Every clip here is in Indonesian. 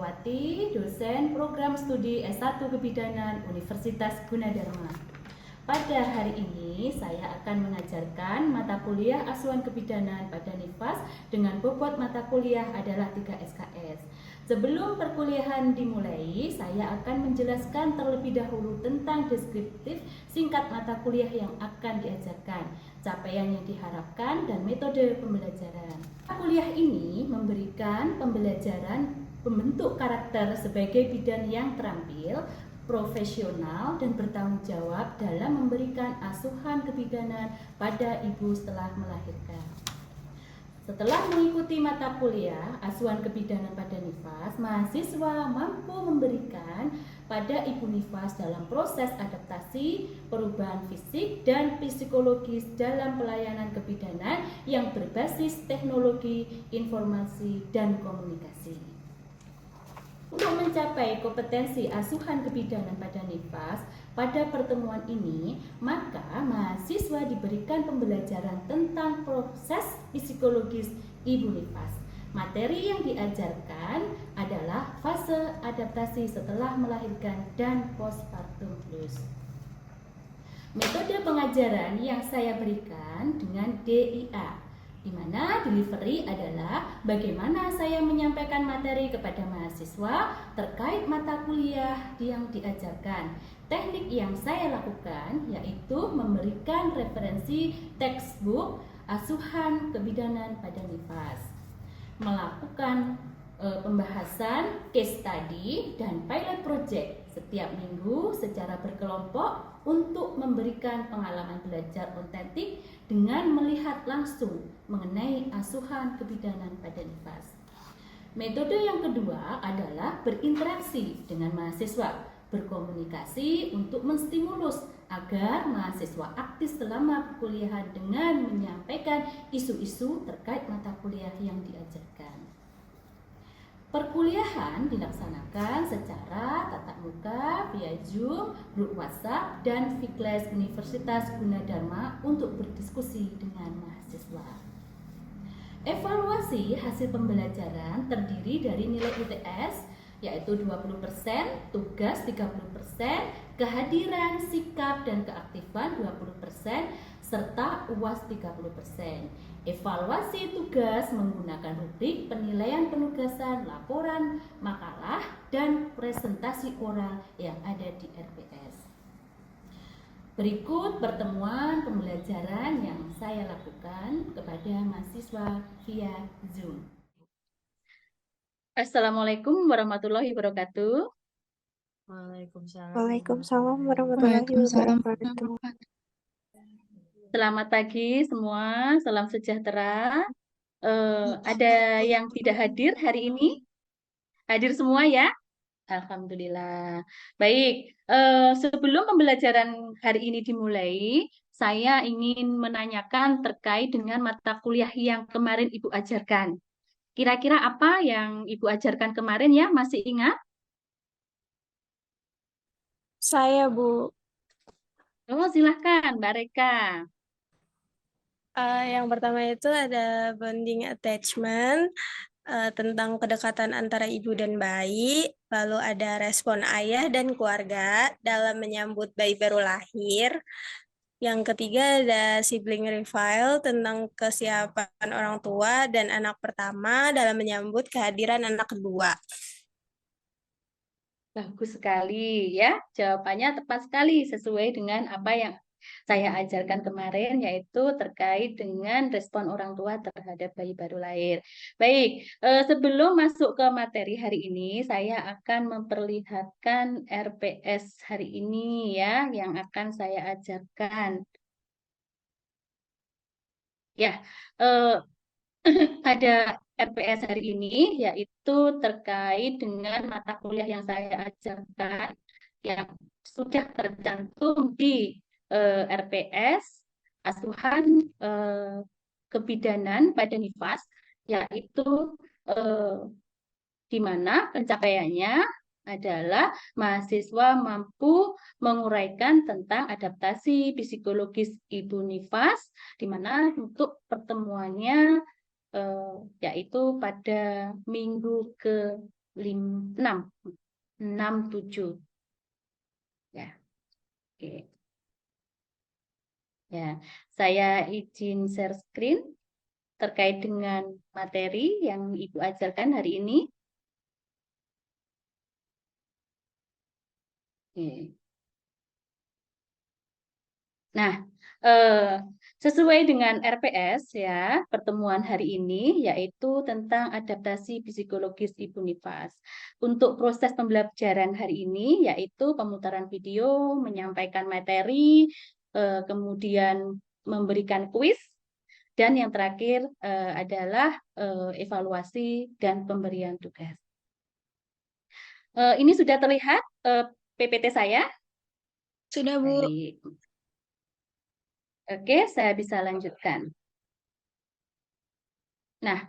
Herawati, dosen program studi S1 Kebidanan Universitas Gunadarma. Pada hari ini saya akan mengajarkan mata kuliah Asuhan Kebidanan pada Nifas dengan bobot mata kuliah adalah 3 SKS. Sebelum perkuliahan dimulai, saya akan menjelaskan terlebih dahulu tentang deskriptif singkat mata kuliah yang akan diajarkan, capaian yang diharapkan, dan metode pembelajaran. Kuliah ini memberikan pembelajaran membentuk karakter sebagai bidan yang terampil, profesional, dan bertanggung jawab dalam memberikan asuhan kebidanan pada ibu setelah melahirkan. Setelah mengikuti mata kuliah asuhan kebidanan pada Nifas, mahasiswa mampu memberikan pada ibu Nifas dalam proses adaptasi, perubahan fisik dan psikologis dalam pelayanan kebidanan yang berbasis teknologi, informasi, dan komunikasi. Untuk mencapai kompetensi asuhan kebidanan pada Nifas, pada pertemuan ini, maka mahasiswa diberikan pembelajaran tentang proses psikologis ibu Nifas. Materi yang diajarkan adalah fase adaptasi setelah melahirkan dan postpartum blues. Metode pengajaran yang saya berikan dengan DIA, di mana delivery adalah bagaimana saya menyampaikan materi kepada mahasiswa terkait mata kuliah yang diajarkan. Teknik yang saya lakukan yaitu memberikan referensi textbook asuhan kebidanan pada Nifas, melakukan pembahasan case study dan pilot project setiap minggu secara berkelompok untuk memberikan pengalaman belajar otentik dengan melihat langsung mengenai asuhan kebidanan pada Nifas. Metode yang kedua adalah berinteraksi dengan mahasiswa, berkomunikasi untuk menstimulus agar mahasiswa aktif selama perkuliahan dengan menyampaikan isu-isu terkait mata kuliah yang diajarkan. Perkuliahan dilaksanakan secara tatap muka, via Zoom, grup WhatsApp, dan Vikles Universitas Gunadarma untuk berdiskusi dengan mahasiswa. Evaluasi hasil pembelajaran terdiri dari nilai ITS, yaitu 20%, tugas 30%, kehadiran, sikap, dan keaktifan 20%, serta UAS 30%. Evaluasi tugas menggunakan rubrik penilaian penugasan, laporan, makalah, dan presentasi oral yang ada di RPS. Berikut pertemuan pembelajaran yang saya lakukan kepada mahasiswa via Zoom. Assalamualaikum warahmatullahi wabarakatuh. Waalaikumsalam warahmatullahi wabarakatuh. Selamat pagi semua, salam sejahtera. Ada yang tidak hadir hari ini? Hadir semua ya? Alhamdulillah. Baik, sebelum pembelajaran hari ini dimulai, saya ingin menanyakan terkait dengan mata kuliah yang kemarin Ibu ajarkan. Kira-kira apa yang Ibu ajarkan kemarin ya? Masih ingat? Saya, Bu. Oh, silahkan, Mbak Reka. Yang pertama itu ada bonding attachment, tentang kedekatan antara ibu dan bayi, lalu ada respon ayah dan keluarga dalam menyambut bayi baru lahir. Yang ketiga ada sibling reveal tentang kesiapan orang tua dan anak pertama dalam menyambut kehadiran anak kedua. Bagus sekali ya, jawabannya tepat sekali sesuai dengan apa yang saya ajarkan kemarin, yaitu terkait dengan respon orang tua terhadap bayi baru lahir. Baik, sebelum masuk ke materi hari ini, saya akan memperlihatkan RPS hari ini ya, yang akan saya ajarkan. Ya, pada RPS hari ini yaitu terkait dengan mata kuliah yang saya ajarkan yang sudah tercantum di RPS asuhan kebidanan pada Nifas, yaitu di mana pencapaiannya adalah mahasiswa mampu menguraikan tentang adaptasi psikologis ibu Nifas, di mana untuk pertemuannya yaitu pada minggu ke 6, 6, 7. Ya, oke. Ya, saya izin share screen terkait dengan materi yang Ibu ajarkan hari ini. Oke. Nah, sesuai dengan RPS ya, pertemuan hari ini yaitu tentang adaptasi psikologis Ibu Nifas. Untuk proses pembelajaran hari ini yaitu pemutaran video, menyampaikan materi, kemudian memberikan kuis, dan yang terakhir adalah evaluasi dan pemberian tugas. Ini sudah terlihat PPT saya? Sudah, Bu. Baik. Oke, saya bisa lanjutkan. Nah,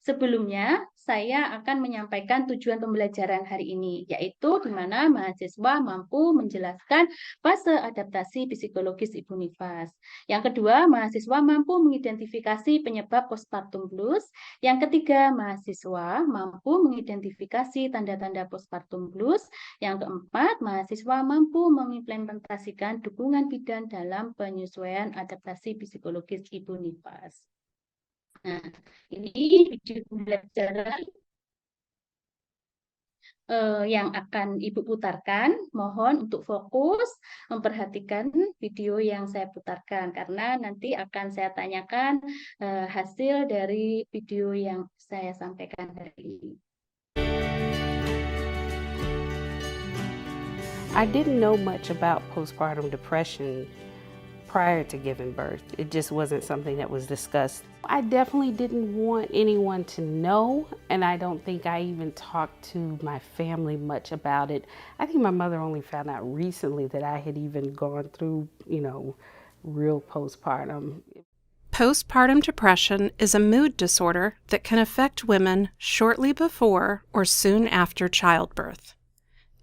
sebelumnya saya akan menyampaikan tujuan pembelajaran hari ini, yaitu di mana mahasiswa mampu menjelaskan fase adaptasi psikologis Ibu Nifas. Yang kedua, mahasiswa mampu mengidentifikasi penyebab postpartum blues. Yang ketiga, mahasiswa mampu mengidentifikasi tanda-tanda postpartum blues. Yang keempat, mahasiswa mampu mengimplementasikan dukungan bidan dalam penyesuaian adaptasi psikologis Ibu Nifas. Nah, ini video pembelajaran yang akan Ibu putarkan. Mohon untuk fokus memperhatikan video yang saya putarkan karena nanti akan saya tanyakan hasil dari video yang saya sampaikan hari ini. I didn't know much about postpartum depression prior to giving birth. It just wasn't something that was discussed. I definitely didn't want anyone to know, and I don't think I even talked to my family much about it. I think my mother only found out recently that I had even gone through, real postpartum. Postpartum depression is a mood disorder that can affect women shortly before or soon after childbirth.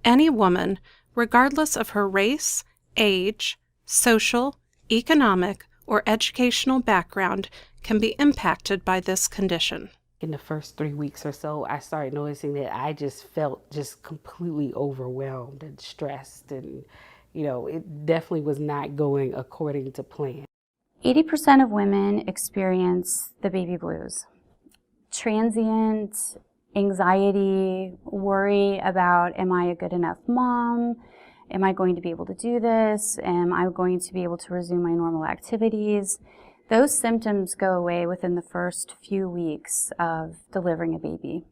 Any woman, regardless of her race, age, social, economic, or educational background, can be impacted by this condition. In the first 3 weeks or so, I started noticing that I just felt just completely overwhelmed and stressed, and it definitely was not going according to plan. 80% of women experience the baby blues. Transient anxiety, worry about, am I a good enough mom? Am I going to be able to do this? Am I going to be able to resume my normal activities? Those symptoms go away within the first few weeks of delivering a baby.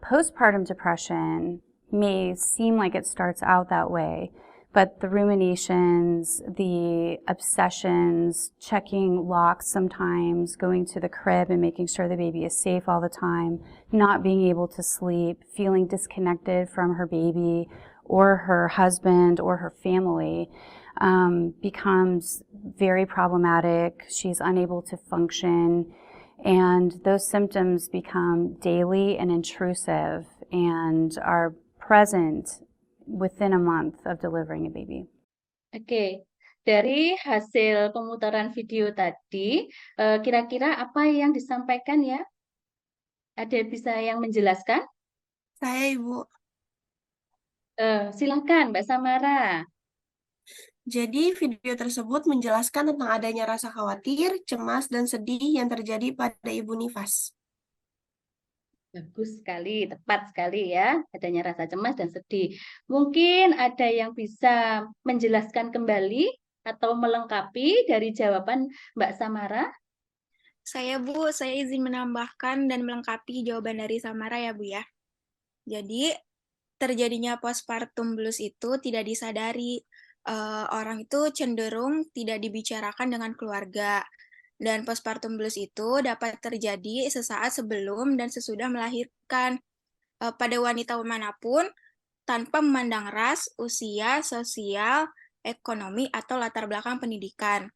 Postpartum depression may seem like it starts out that way, but the ruminations, the obsessions, checking locks sometimes, going to the crib and making sure the baby is safe all the time, not being able to sleep, feeling disconnected from her baby or her husband or her family, becomes very problematic. She's unable to function, and those symptoms become daily and intrusive and are present within a month of delivering a baby. Oke, dari hasil pemutaran video tadi, kira-kira apa yang disampaikan ya? Ada bisa yang menjelaskan? Saya, Ibu. Silakan, Mbak Samara. Jadi, video tersebut menjelaskan tentang adanya rasa khawatir, cemas, dan sedih yang terjadi pada Ibu Nifas. Bagus sekali, tepat sekali ya, adanya rasa cemas dan sedih. Mungkin ada yang bisa menjelaskan kembali atau melengkapi dari jawaban Mbak Samara? Saya, Bu, saya izin menambahkan dan melengkapi jawaban dari Samara ya, Bu ya. Jadi, terjadinya postpartum blues itu tidak disadari. Orang itu cenderung tidak dibicarakan dengan keluarga. Dan postpartum blues itu dapat terjadi sesaat sebelum dan sesudah melahirkan pada wanita manapun tanpa memandang ras, usia, sosial, ekonomi, atau latar belakang pendidikan.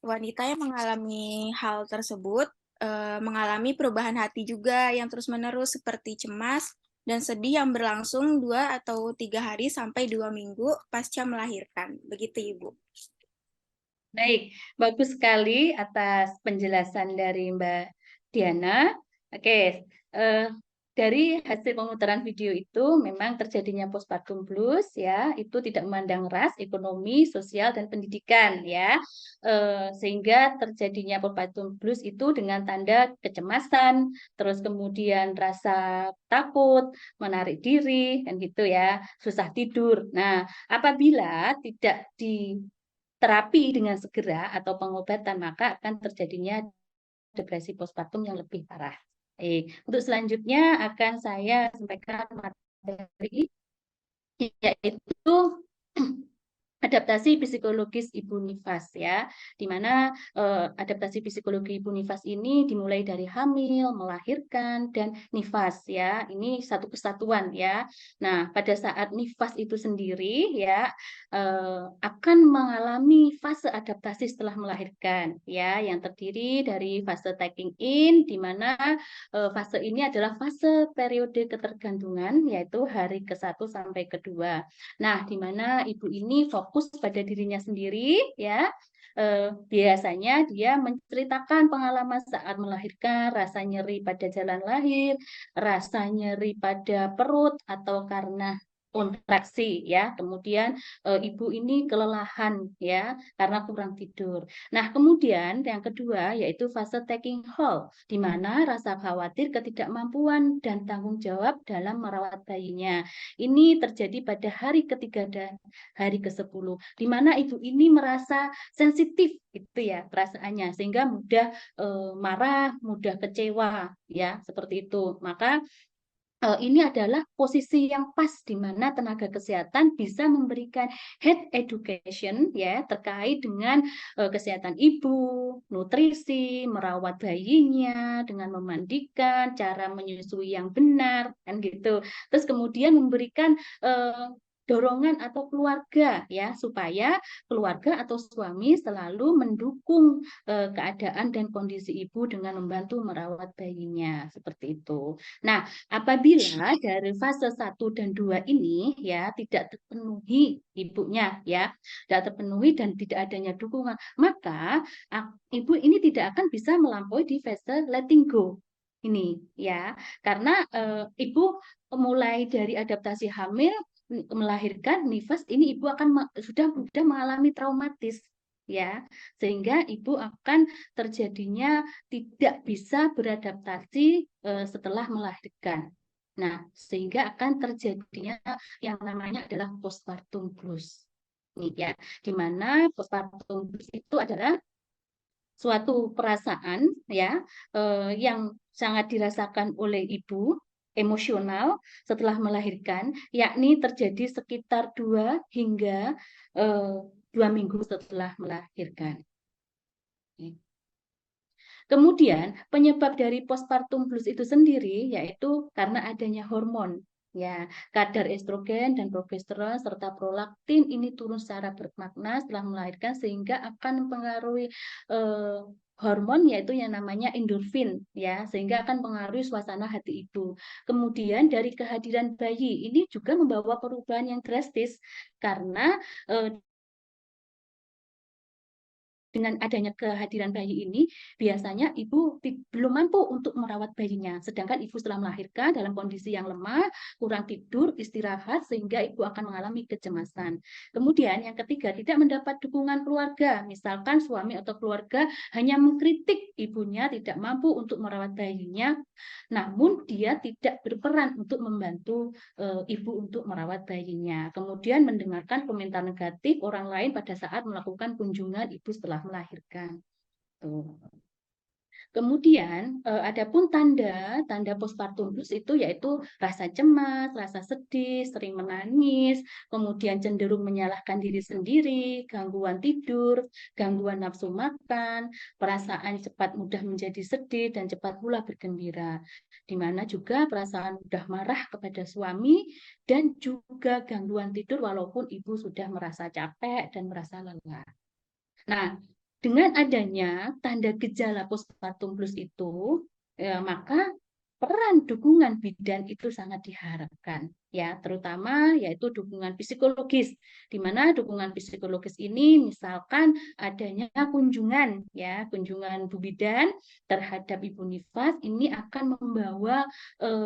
Wanita yang mengalami hal tersebut mengalami perubahan hati juga yang terus-menerus seperti cemas dan sedih yang berlangsung 2 atau 3 hari sampai 2 minggu pasca melahirkan. Begitu, Ibu. Baik, bagus sekali atas penjelasan dari Mbak Diana. Oke, dari hasil pemutaran video itu memang terjadinya postpartum blues ya, itu tidak memandang ras, ekonomi, sosial dan pendidikan ya. Sehingga terjadinya postpartum blues itu dengan tanda kecemasan, terus kemudian rasa takut, menarik diri kan gitu ya, susah tidur. Nah, apabila tidak diterapi dengan segera atau pengobatan maka akan terjadinya depresi postpartum yang lebih parah. Untuk selanjutnya akan saya sampaikan materi yaitu adaptasi psikologis ibu nifas ya, di mana adaptasi psikologi ibu nifas ini dimulai dari hamil, melahirkan, dan nifas ya. Ini satu kesatuan ya. Nah, pada saat nifas itu sendiri ya akan mengalami fase adaptasi setelah melahirkan ya, yang terdiri dari fase taking in, di mana fase ini adalah fase periode ketergantungan, yaitu hari ke-1 sampai ke-2. Nah, di mana ibu ini fokus pada dirinya sendiri, ya. Biasanya dia menceritakan pengalaman saat melahirkan, rasa nyeri pada jalan lahir, rasa nyeri pada perut atau karena kontraksi, ya. Kemudian ibu ini kelelahan, ya, karena kurang tidur. Nah, kemudian yang kedua yaitu fase taking hold, di mana rasa khawatir, ketidakmampuan dan tanggung jawab dalam merawat bayinya. Ini terjadi pada hari ketiga dan hari ke-10, di mana ibu ini merasa sensitif itu ya perasaannya, sehingga mudah marah, mudah kecewa ya, seperti itu. Maka ini adalah posisi yang pas di mana tenaga kesehatan bisa memberikan health education ya terkait dengan kesehatan ibu, nutrisi, merawat bayinya dengan memandikan, cara menyusui yang benar kan gitu. Terus kemudian memberikan dorongan atau keluarga ya, supaya keluarga atau suami selalu mendukung keadaan dan kondisi ibu dengan membantu merawat bayinya seperti itu. Nah, apabila dari fase 1 dan 2 ini ya tidak terpenuhi ibunya ya, tidak terpenuhi dan tidak adanya dukungan, maka ibu ini tidak akan bisa melampaui di fase letting go ini ya. Karena ibu mulai dari adaptasi hamil, melahirkan, nifas, ini ibu akan sudah mengalami traumatis ya, sehingga ibu akan terjadinya tidak bisa beradaptasi setelah melahirkan. Nah, sehingga akan terjadinya yang namanya adalah postpartum blues. Nih ya, di mana postpartum blues itu adalah suatu perasaan ya yang sangat dirasakan oleh ibu, emosional setelah melahirkan, yakni terjadi sekitar 2 hingga 2 minggu setelah melahirkan. Kemudian penyebab dari postpartum blues itu sendiri yaitu karena adanya hormon. Ya, kadar estrogen dan progesteron serta prolaktin ini turun secara bermakna setelah melahirkan, sehingga akan mempengaruhi hormon yaitu yang namanya endorfin ya, sehingga akan mempengaruhi suasana hati ibu. Kemudian dari kehadiran bayi ini juga membawa perubahan yang drastis karena dengan adanya kehadiran bayi ini, biasanya ibu belum mampu untuk merawat bayinya. Sedangkan ibu setelah melahirkan dalam kondisi yang lemah, kurang tidur, istirahat, sehingga ibu akan mengalami kecemasan. Kemudian yang ketiga, tidak mendapat dukungan keluarga. Misalkan suami atau keluarga hanya mengkritik ibunya tidak mampu untuk merawat bayinya, namun dia tidak berperan untuk membantu ibu untuk merawat bayinya. Kemudian mendengarkan komentar negatif orang lain pada saat melakukan kunjungan ibu setelah melahirkan. Tuh. Kemudian adapun tanda postpartum blues itu yaitu rasa cemas, rasa sedih, sering menangis, kemudian cenderung menyalahkan diri sendiri, gangguan tidur, gangguan nafsu makan, perasaan cepat mudah menjadi sedih dan cepat pula bergembira. Di mana juga perasaan mudah marah kepada suami dan juga gangguan tidur walaupun ibu sudah merasa capek dan merasa lelah. Nah, dengan adanya tanda gejala postpartum blues itu, maka peran dukungan bidan itu sangat diharapkan. ya, terutama yaitu dukungan psikologis, di mana dukungan psikologis ini misalkan adanya kunjungan, ya, kunjungan Bu Bidan terhadap Ibu Nifas ini akan membawa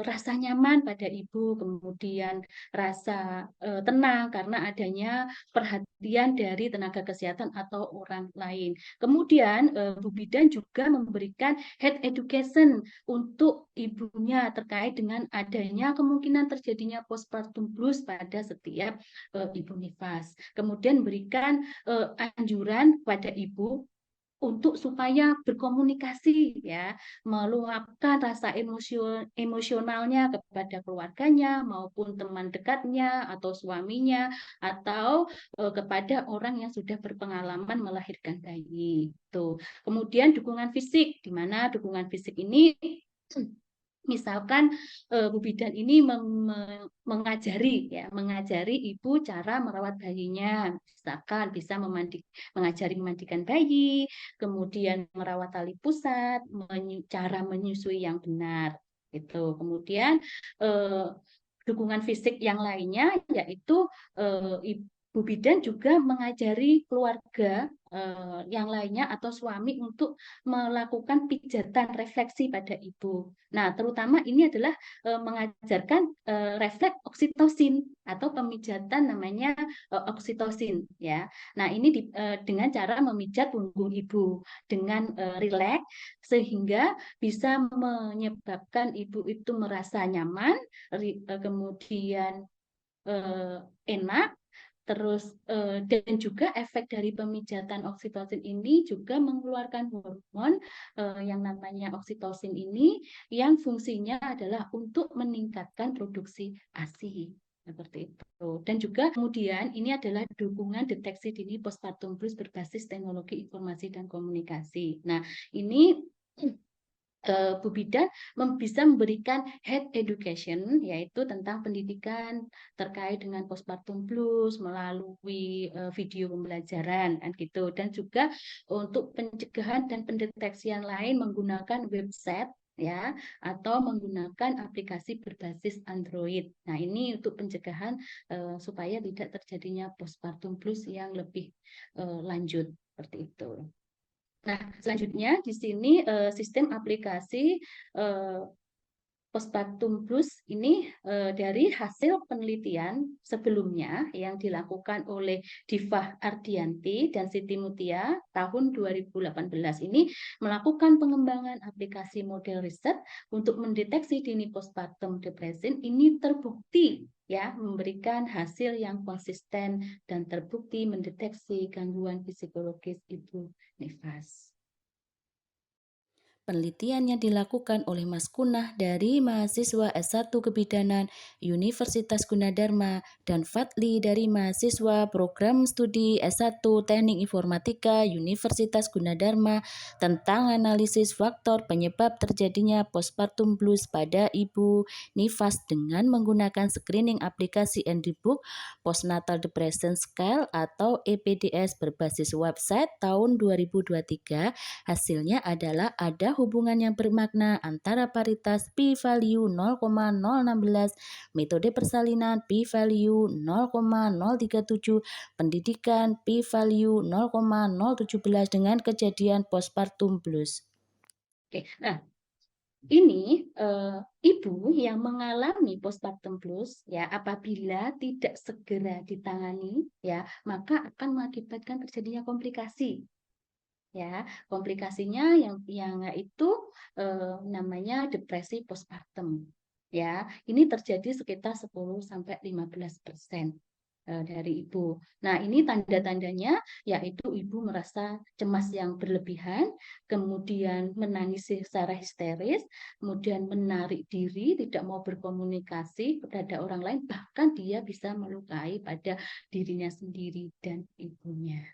rasa nyaman pada Ibu, kemudian rasa tenang karena adanya perhatian dari tenaga kesehatan atau orang lain. Kemudian Bu Bidan juga memberikan health education untuk ibunya terkait dengan adanya kemungkinan terjadinya postpartum blues pada setiap ibu nifas. Kemudian berikan anjuran pada ibu untuk supaya berkomunikasi, ya, meluapkan rasa emosionalnya kepada keluarganya maupun teman dekatnya atau suaminya atau kepada orang yang sudah berpengalaman melahirkan bayi. Tuh. Kemudian dukungan fisik, di mana dukungan fisik ini misalkan Bu Bidan ini mengajari ibu cara merawat bayinya, misalkan bisa mengajari memandikan bayi, kemudian merawat tali pusat, cara menyusui yang benar, gitu. Kemudian dukungan fisik yang lainnya yaitu Ibu Bidan juga mengajari keluarga yang lainnya atau suami untuk melakukan pijatan refleksi pada ibu. Nah, terutama ini adalah mengajarkan refleks oksitosin atau pemijatan namanya oksitosin, ya. Nah, ini dengan cara memijat punggung ibu dengan rileks sehingga bisa menyebabkan ibu itu merasa nyaman, kemudian enak. Terus dan juga efek dari pemijatan oksitosin ini juga mengeluarkan hormon yang namanya oksitosin ini yang fungsinya adalah untuk meningkatkan produksi ASI seperti itu. Dan juga kemudian ini adalah dukungan deteksi dini postpartum blues berbasis teknologi informasi dan komunikasi. Nah, ini Bu Bidan bisa memberikan health education, yaitu tentang pendidikan terkait dengan postpartum blues melalui video pembelajaran, kan gitu. Dan juga untuk pencegahan dan pendeteksian lain menggunakan website, ya, atau menggunakan aplikasi berbasis Android. Nah, ini untuk pencegahan supaya tidak terjadinya postpartum blues yang lebih lanjut seperti itu. Nah, selanjutnya di sini sistem aplikasi postpartum blues ini dari hasil penelitian sebelumnya yang dilakukan oleh Diva Ardianti dan Siti Mutia tahun 2018 ini melakukan pengembangan aplikasi model riset untuk mendeteksi dini postpartum depression. Ini terbukti, ya, memberikan hasil yang konsisten dan terbukti mendeteksi gangguan psikologis ibu nifas. Penelitian yang dilakukan oleh Mas Kunah dari mahasiswa S1 Kebidanan Universitas Gunadarma dan Fadli dari mahasiswa program studi S1 Teknik Informatika Universitas Gunadarma tentang analisis faktor penyebab terjadinya postpartum blues pada ibu nifas dengan menggunakan screening aplikasi Handbook Postnatal Depression Scale atau EPDS berbasis website tahun 2023. Hasilnya adalah ada hubungan yang bermakna antara paritas p-value 0,016, metode persalinan p-value 0,037, pendidikan p-value 0,017 dengan kejadian postpartum blues. Oke, nah ini ibu yang mengalami postpartum blues, ya, apabila tidak segera ditangani, ya, maka akan mengakibatkan terjadinya komplikasi. Ya, komplikasinya yang itu namanya depresi postpartum. Ya, ini terjadi sekitar 10-15% dari ibu. Nah, ini tanda-tandanya yaitu ibu merasa cemas yang berlebihan, kemudian menangis secara histeris, kemudian menarik diri, tidak mau berkomunikasi kepada orang lain, bahkan dia bisa melukai pada dirinya sendiri dan ibunya.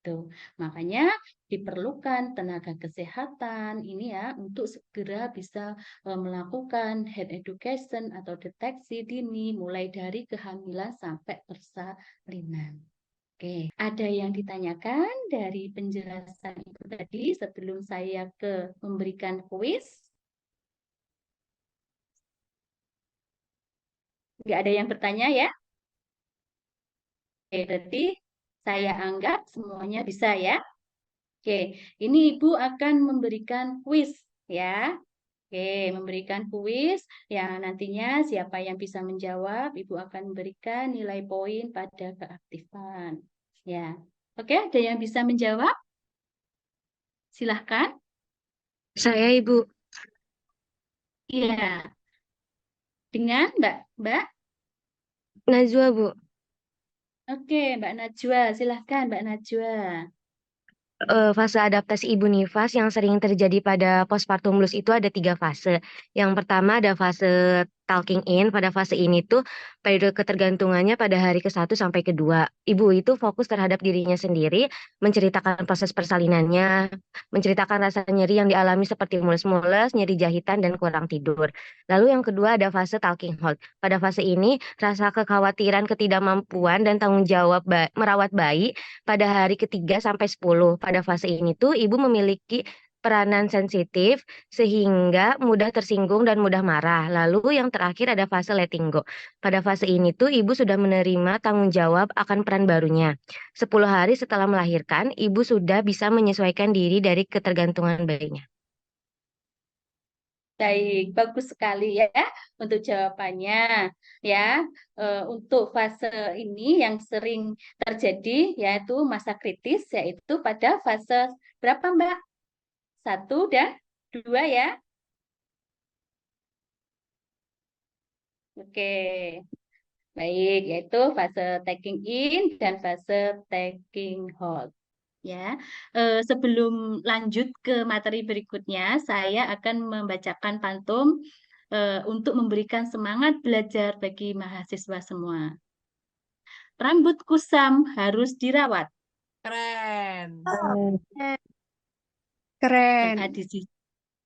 Tuh. Makanya diperlukan tenaga kesehatan ini, ya, untuk segera bisa melakukan health education atau deteksi dini mulai dari kehamilan sampai persalinan. Oke, ada yang ditanyakan dari penjelasan itu tadi sebelum saya memberikan kuis? Nggak ada yang bertanya ya? Oke, berarti saya anggap semuanya bisa ya. Oke, ini Ibu akan memberikan kuis ya. Oke, memberikan kuis yang nantinya siapa yang bisa menjawab, Ibu akan memberikan nilai poin pada keaktifan. Ya. Oke, ada yang bisa menjawab? Silahkan. Saya, Ibu. Iya. Dengan Mbak? Najwa, Bu. Oke, Mbak Najwa. Silahkan, Mbak Najwa. Fase adaptasi ibu nifas yang sering terjadi pada postpartum blues itu ada 3 fase. Yang pertama ada fase talking in. Pada fase ini tuh periode ketergantungannya pada hari ke-1 sampai ke-2. Ibu itu fokus terhadap dirinya sendiri, menceritakan proses persalinannya, menceritakan rasa nyeri yang dialami seperti mules-mules, nyeri jahitan, dan kurang tidur. Lalu yang kedua ada fase talking hold. Pada fase ini, rasa kekhawatiran, ketidakmampuan, dan tanggung jawab merawat bayi pada hari ke-3 sampai 10. Pada fase ini tuh ibu memiliki peranan sensitif sehingga mudah tersinggung dan mudah marah. Lalu yang terakhir ada fase letting go. Pada fase ini tuh ibu sudah menerima tanggung jawab akan peran barunya. 10 hari setelah melahirkan, ibu sudah bisa menyesuaikan diri dari ketergantungan bayinya. Baik, bagus sekali ya untuk jawabannya. Ya, untuk fase ini yang sering terjadi yaitu masa kritis, yaitu pada fase berapa, Mbak? 1 dan 2 ya. Oke, baik, yaitu fase taking in dan fase taking hold. Ya, sebelum lanjut ke materi berikutnya, saya akan membacakan pantun untuk memberikan semangat belajar bagi mahasiswa semua. Rambut kusam harus dirawat. Keren. Keren.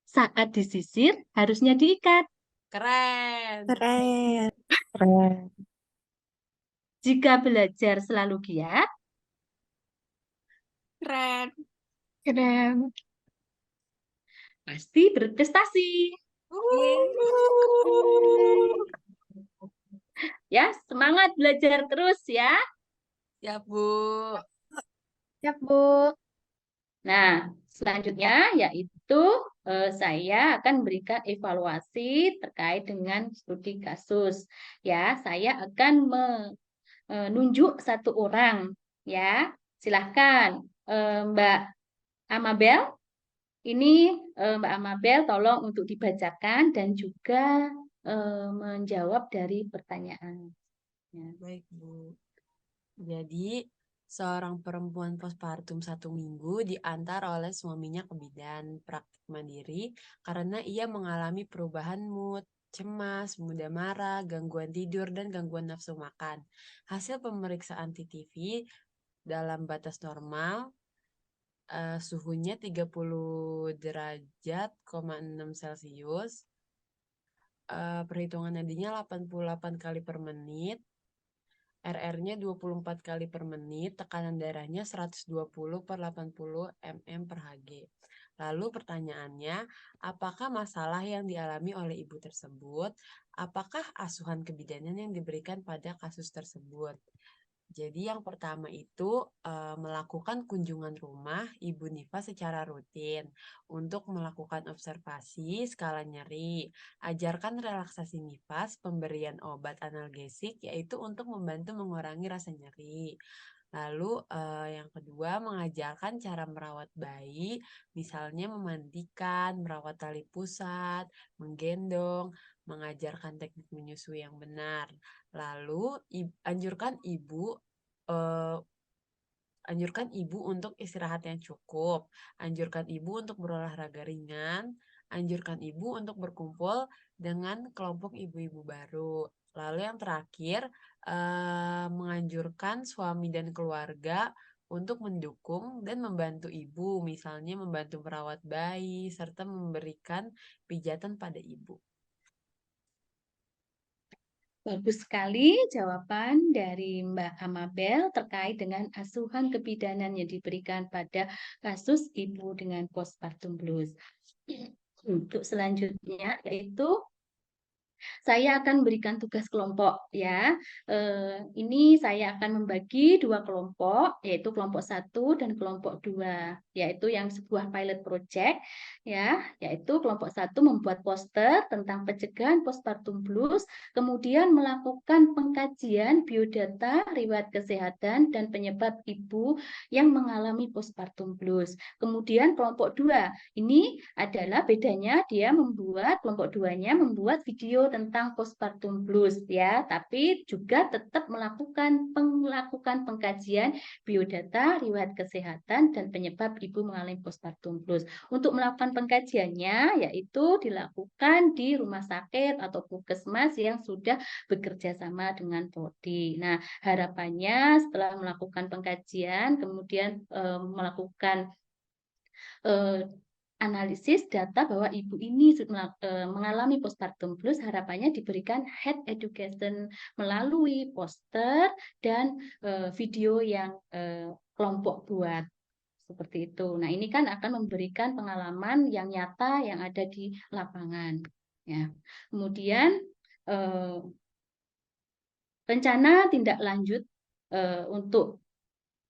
Saat disisir harusnya diikat. Keren. Keren. Keren. Jika belajar selalu giat, Keren. Keren. pasti berprestasi. Ya, semangat belajar terus ya. Ya, Bu. Siap, Bu. Nah, selanjutnya yaitu saya akan memberikan evaluasi terkait dengan studi kasus. Ya, saya akan menunjuk satu orang. Ya, silahkan Mbak Amabel. Ini Mbak Amabel tolong untuk dibacakan dan juga menjawab dari pertanyaan. Ya. Baik, Bu. Jadi, seorang perempuan postpartum 1 minggu diantar oleh suaminya ke bidan praktik mandiri karena ia mengalami perubahan mood, cemas, mudah marah, gangguan tidur, dan gangguan nafsu makan. Hasil pemeriksaan TTV dalam batas normal, suhunya 30 derajat, 6 Celcius, perhitungan nadinya 88 kali per menit, RR-nya 24 kali per menit, tekanan darahnya 120 per 80 mm per Hg. Lalu pertanyaannya, apakah masalah yang dialami oleh ibu tersebut? Apakah asuhan kebidanan yang diberikan pada kasus tersebut? Jadi yang pertama itu melakukan kunjungan rumah ibu nifas secara rutin untuk melakukan observasi skala nyeri, ajarkan relaksasi nifas, pemberian obat analgesik yaitu untuk membantu mengurangi rasa nyeri. Lalu yang kedua mengajarkan cara merawat bayi, misalnya memandikan, merawat tali pusat, menggendong, mengajarkan teknik menyusui yang benar. Lalu anjurkan ibu untuk istirahat yang cukup, anjurkan ibu untuk berolahraga ringan, anjurkan ibu untuk berkumpul dengan kelompok ibu-ibu baru. Lalu yang terakhir, menganjurkan suami dan keluarga untuk mendukung dan membantu ibu, misalnya membantu merawat bayi, serta memberikan pijatan pada ibu. Bagus sekali jawaban dari Mbak Amabel terkait dengan asuhan kebidanan yang diberikan pada kasus ibu dengan postpartum blues. Untuk selanjutnya yaitu saya akan memberikan tugas kelompok ya. Ini saya akan membagi 2 kelompok, yaitu kelompok 1 dan kelompok 2, yaitu yang sebuah pilot project ya, yaitu kelompok 1 membuat poster tentang pencegahan postpartum blues, kemudian melakukan pengkajian biodata, riwayat kesehatan dan penyebab ibu yang mengalami postpartum blues. Kemudian kelompok 2 ini adalah bedanya dia membuat kelompok 2-nya membuat video tentang postpartum blues ya, tapi juga tetap melakukan pengkajian biodata, riwayat kesehatan dan penyebab ibu mengalami postpartum blues. Untuk melakukan pengkajiannya yaitu dilakukan di rumah sakit atau puskesmas yang sudah bekerja sama dengan PODI. Nah, harapannya setelah melakukan pengkajian kemudian melakukan analisis data bahwa ibu ini mengalami postpartum blues, harapannya diberikan health education melalui poster dan video yang kelompok buat seperti itu. Nah, ini kan akan memberikan pengalaman yang nyata yang ada di lapangan. Ya. Kemudian rencana tindak lanjut untuk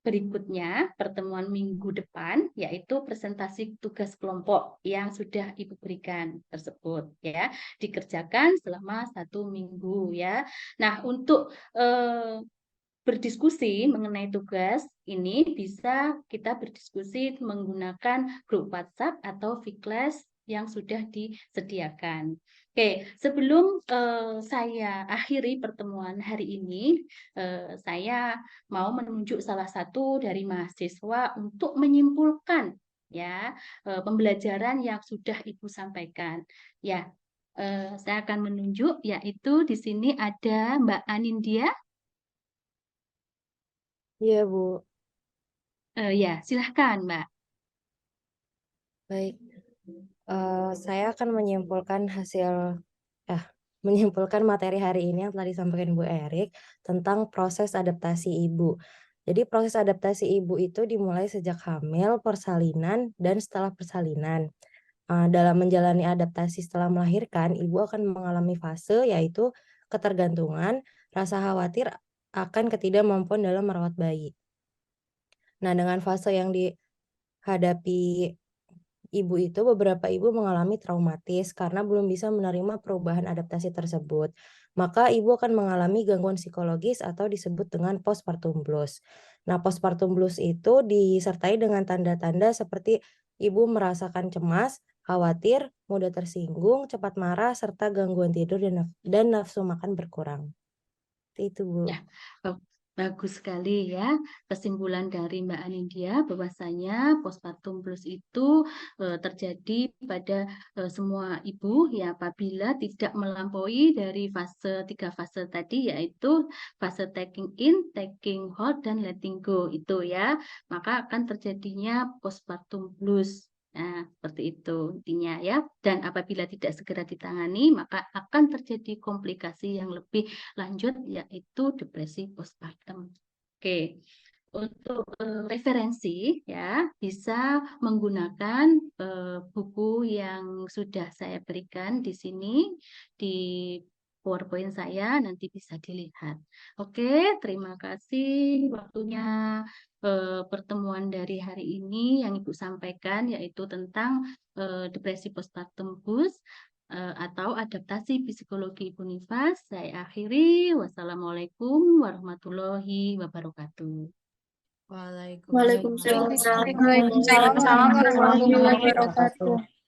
berikutnya, pertemuan minggu depan, yaitu presentasi tugas kelompok yang sudah Ibu berikan tersebut, ya, dikerjakan selama 1 minggu, ya. Nah, untuk berdiskusi mengenai tugas ini bisa kita berdiskusi menggunakan grup WhatsApp atau Vclass yang sudah disediakan. Oke, sebelum saya akhiri pertemuan hari ini, saya mau menunjuk salah satu dari mahasiswa untuk menyimpulkan ya pembelajaran yang sudah Ibu sampaikan. Ya, saya akan menunjuk, yaitu di sini ada Mbak Anindya. Iya, Bu. Ya, silahkan Mbak. Baik. Saya akan menyimpulkan materi hari ini yang telah disampaikan Bu Erik tentang proses adaptasi ibu. Jadi proses adaptasi ibu itu dimulai sejak hamil, persalinan, dan setelah persalinan. Dalam menjalani adaptasi setelah melahirkan, ibu akan mengalami fase yaitu ketergantungan, rasa khawatir akan ketidakmampuan dalam merawat bayi. Nah, dengan fase yang dihadapi ibu itu, beberapa ibu mengalami traumatis karena belum bisa menerima perubahan adaptasi tersebut. Maka ibu akan mengalami gangguan psikologis atau disebut dengan postpartum blues. Nah, postpartum blues itu disertai dengan tanda-tanda seperti ibu merasakan cemas, khawatir, mudah tersinggung, cepat marah, serta gangguan tidur dan nafsu makan berkurang. Itu, Bu. Ya, bagus sekali ya kesimpulan dari Mbak Anindya bahwasanya postpartum blues itu terjadi pada semua ibu ya apabila tidak melampaui dari 3 fase tadi, yaitu fase taking in, taking hold, dan letting go itu ya, maka akan terjadinya postpartum blues. Nah, seperti itu intinya ya. Dan apabila tidak segera ditangani, maka akan terjadi komplikasi yang lebih lanjut, yaitu depresi postpartum. Oke, untuk referensi ya bisa menggunakan buku yang sudah saya berikan di sini di PowerPoint saya, nanti bisa dilihat. Oke, terima kasih waktunya. Pertemuan dari hari ini yang Ibu sampaikan yaitu tentang depresi postpartum blues atau adaptasi psikologi Ibu Nifas. Saya akhiri. Wassalamualaikum warahmatullahi wabarakatuh. Waalaikumsalam warahmatullahi wabarakatuh.